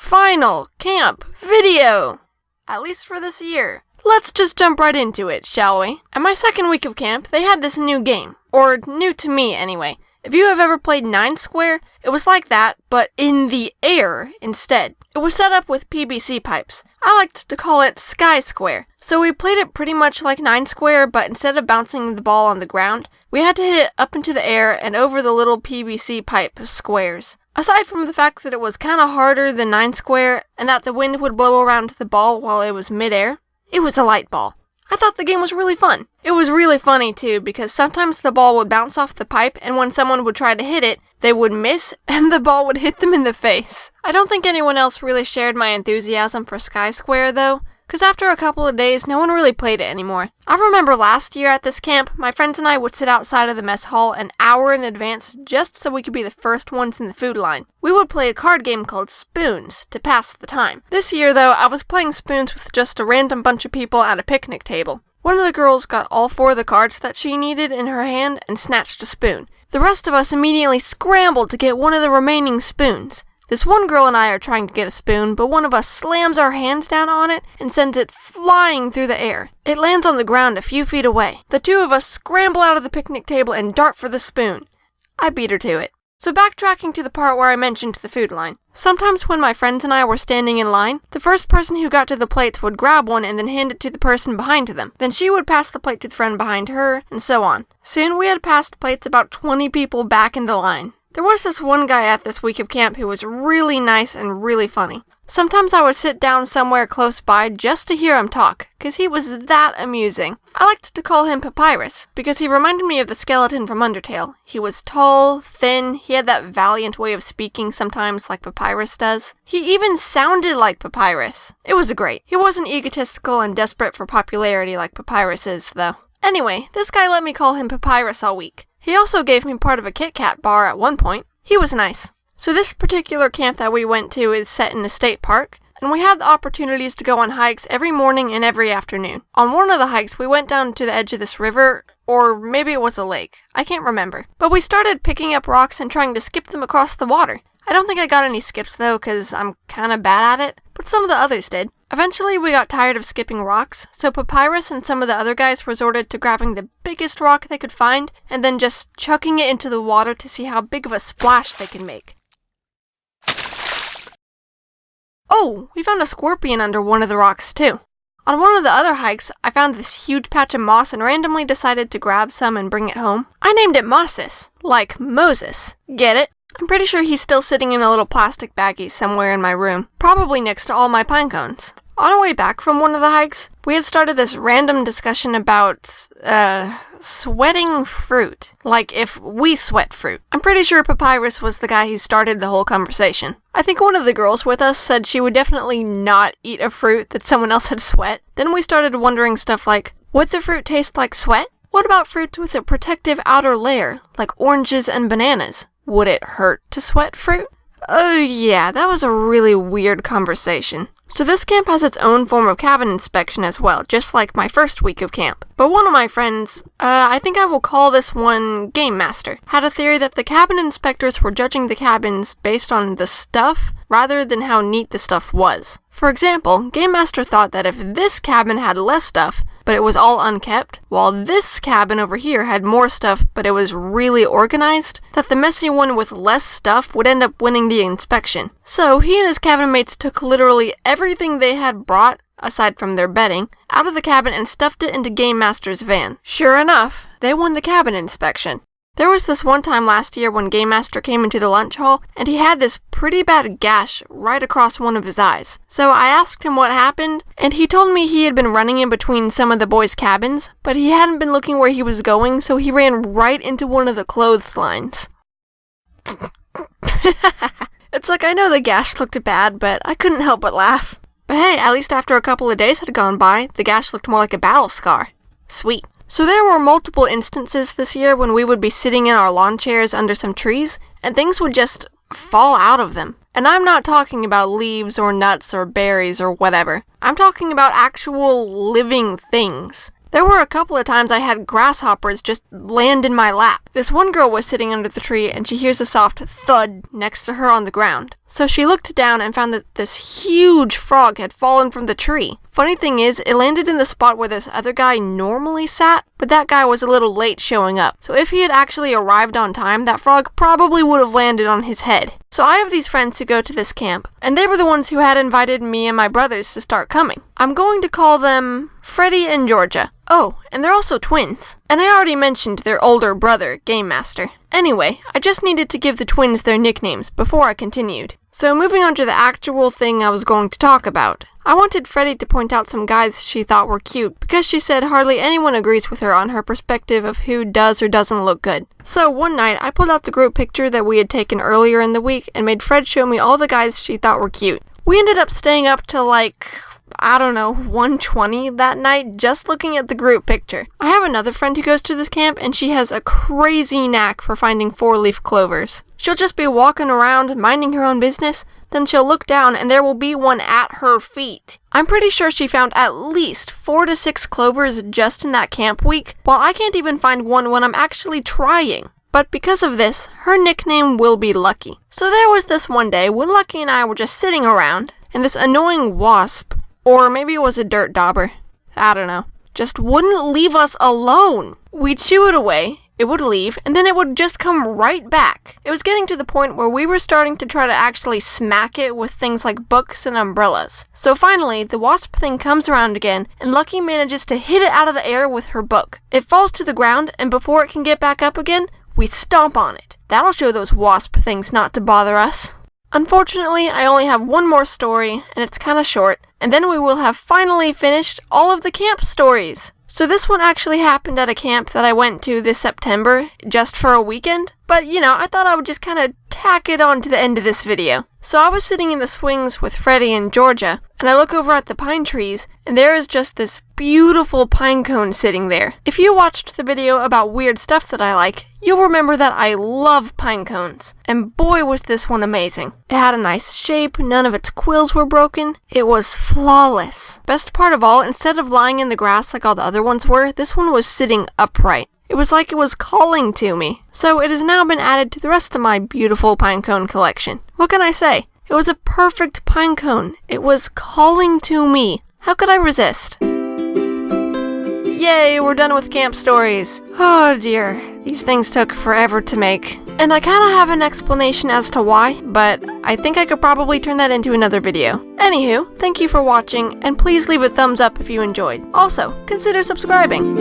final camp video! At least for this year. Let's just jump right into it, shall we? At my second week of camp, they had this new game. Or, new to me anyway. If you have ever played 9 Square, it was like that, but in the air instead. It was set up with PVC pipes. I liked to call it Sky Square. So we played it pretty much like 9 Square, but instead of bouncing the ball on the ground, we had to hit it up into the air and over the little PVC pipe squares. Aside from the fact that it was kinda harder than 9 Square, and that the wind would blow around the ball while it was mid-air, it was a light ball. I thought the game was really fun. It was really funny too, because sometimes the ball would bounce off the pipe, and when someone would try to hit it, they would miss, and the ball would hit them in the face. I don't think anyone else really shared my enthusiasm for Sky Square though, because after a couple of days, no one really played it anymore. I remember last year at this camp, my friends and I would sit outside of the mess hall an hour in advance just so we could be the first ones in the food line. We would play a card game called Spoons to pass the time. This year though, I was playing Spoons with just a random bunch of people at a picnic table. One of the girls got all 4 of the cards that she needed in her hand and snatched a spoon. The rest of us immediately scrambled to get one of the remaining spoons. This one girl and I are trying to get a spoon, but one of us slams our hands down on it and sends it flying through the air. It lands on the ground a few feet away. The 2 of us scramble out of the picnic table and dart for the spoon. I beat her to it. So backtracking to the part where I mentioned the food line. Sometimes when my friends and I were standing in line, the first person who got to the plates would grab one and then hand it to the person behind them. Then she would pass the plate to the friend behind her, and so on. Soon we had passed plates about 20 people back in the line. There was this one guy at this week of camp who was really nice and really funny. Sometimes I would sit down somewhere close by just to hear him talk, because he was that amusing. I liked to call him Papyrus, because he reminded me of the skeleton from Undertale. He was tall, thin, he had that valiant way of speaking sometimes like Papyrus does. He even sounded like Papyrus. It was great. He wasn't egotistical and desperate for popularity like Papyrus is, though. Anyway, this guy let me call him Papyrus all week. He also gave me part of a Kit Kat bar at one point. He was nice. So this particular camp that we went to is set in a state park, and we had the opportunities to go on hikes every morning and every afternoon. On one of the hikes, we went down to the edge of this river, or maybe it was a lake. I can't remember. But we started picking up rocks and trying to skip them across the water. I don't think I got any skips though, because I'm kinda bad at it, but some of the others did. Eventually, we got tired of skipping rocks, so Papyrus and some of the other guys resorted to grabbing the biggest rock they could find, and then just chucking it into the water to see how big of a splash they can make. Oh, we found a scorpion under one of the rocks too. On one of the other hikes, I found this huge patch of moss and randomly decided to grab some and bring it home. I named it Mosses, like Moses. Get it? I'm pretty sure he's still sitting in a little plastic baggie somewhere in my room, probably next to all my pine cones. On our way back from one of the hikes, we had started this random discussion about, sweating fruit. Like, if we sweat fruit. I'm pretty sure Papyrus was the guy who started the whole conversation. I think one of the girls with us said she would definitely not eat a fruit that someone else had sweat. Then we started wondering stuff like, would the fruit taste like sweat? What about fruits with a protective outer layer, like oranges and bananas? Would it hurt to sweat fruit? Oh yeah, that was a really weird conversation. So this camp has its own form of cabin inspection as well, just like my first week of camp. But one of my friends, I think I will call this one Game Master, had a theory that the cabin inspectors were judging the cabins based on the stuff rather than how neat the stuff was. For example, Game Master thought that if this cabin had less stuff, but it was all unkept, while this cabin over here had more stuff, but it was really organized, that the messy one with less stuff would end up winning the inspection. So he and his cabin mates took literally everything they had brought, aside from their bedding, out of the cabin and stuffed it into Game Master's van. Sure enough, they won the cabin inspection. There was this one time last year when Game Master came into the lunch hall, and he had this pretty bad gash right across one of his eyes. So I asked him what happened, and he told me he had been running in between some of the boys' cabins, but he hadn't been looking where he was going, so he ran right into one of the clotheslines. It's like, I know the gash looked bad, but I couldn't help but laugh. But hey, at least after a couple of days had gone by, the gash looked more like a battle scar. Sweet. So there were multiple instances this year when we would be sitting in our lawn chairs under some trees, and things would just fall out of them. And I'm not talking about leaves or nuts or berries or whatever. I'm talking about actual living things. There were a couple of times I had grasshoppers just land in my lap. This one girl was sitting under the tree and she hears a soft thud next to her on the ground. So she looked down and found that this huge frog had fallen from the tree. Funny thing is, it landed in the spot where this other guy normally sat, but that guy was a little late showing up. So if he had actually arrived on time, that frog probably would have landed on his head. So I have these friends who go to this camp, and they were the ones who had invited me and my brothers to start coming. I'm going to call them Freddie and Georgia. Oh, and they're also twins. And I already mentioned their older brother, Game Master. Anyway, I just needed to give the twins their nicknames before I continued. So moving on to the actual thing I was going to talk about. I wanted Freddie to point out some guys she thought were cute, because she said hardly anyone agrees with her on her perspective of who does or doesn't look good. So one night, I pulled out the group picture that we had taken earlier in the week and made Fred show me all the guys she thought were cute. We ended up staying up till 1:20 that night just looking at the group picture. I have another friend who goes to this camp and she has a crazy knack for finding 4-leaf clovers. She'll just be walking around, minding her own business, then she'll look down and there will be one at her feet. I'm pretty sure she found at least 4 to 6 clovers just in that camp week, while I can't even find one when I'm actually trying. But because of this, her nickname will be Lucky. So there was this one day when Lucky and I were just sitting around, and this annoying wasp, or maybe it was a dirt dauber, I don't know, just wouldn't leave us alone. We'd shoo it away, it would leave, and then it would just come right back. It was getting to the point where we were starting to try to actually smack it with things like books and umbrellas. So finally, the wasp thing comes around again, and Lucky manages to hit it out of the air with her book. It falls to the ground, and before it can get back up again, we stomp on it. That'll show those wasp things not to bother us. Unfortunately, I only have one more story, and it's kinda short, and then we will have finally finished all of the camp stories. So this one actually happened at a camp that I went to this September, just for a weekend, but I thought I would just kinda tack it on to the end of this video. So I was sitting in the swings with Freddie and Georgia, and I look over at the pine trees, and there is just this beautiful pine cone sitting there. If you watched the video about weird stuff that I like, you'll remember that I love pine cones, and boy was this one amazing. It had a nice shape, none of its quills were broken, it was flawless. Best part of all, instead of lying in the grass like all the other ones were, this one was sitting upright. It was like it was calling to me. So it has now been added to the rest of my beautiful pine cone collection. What can I say? It was a perfect pine cone. It was calling to me. How could I resist? Yay, we're done with camp stories. Oh dear, these things took forever to make. And I kinda have an explanation as to why, but I think I could probably turn that into another video. Anywho, thank you for watching, and please leave a thumbs up if you enjoyed. Also, consider subscribing.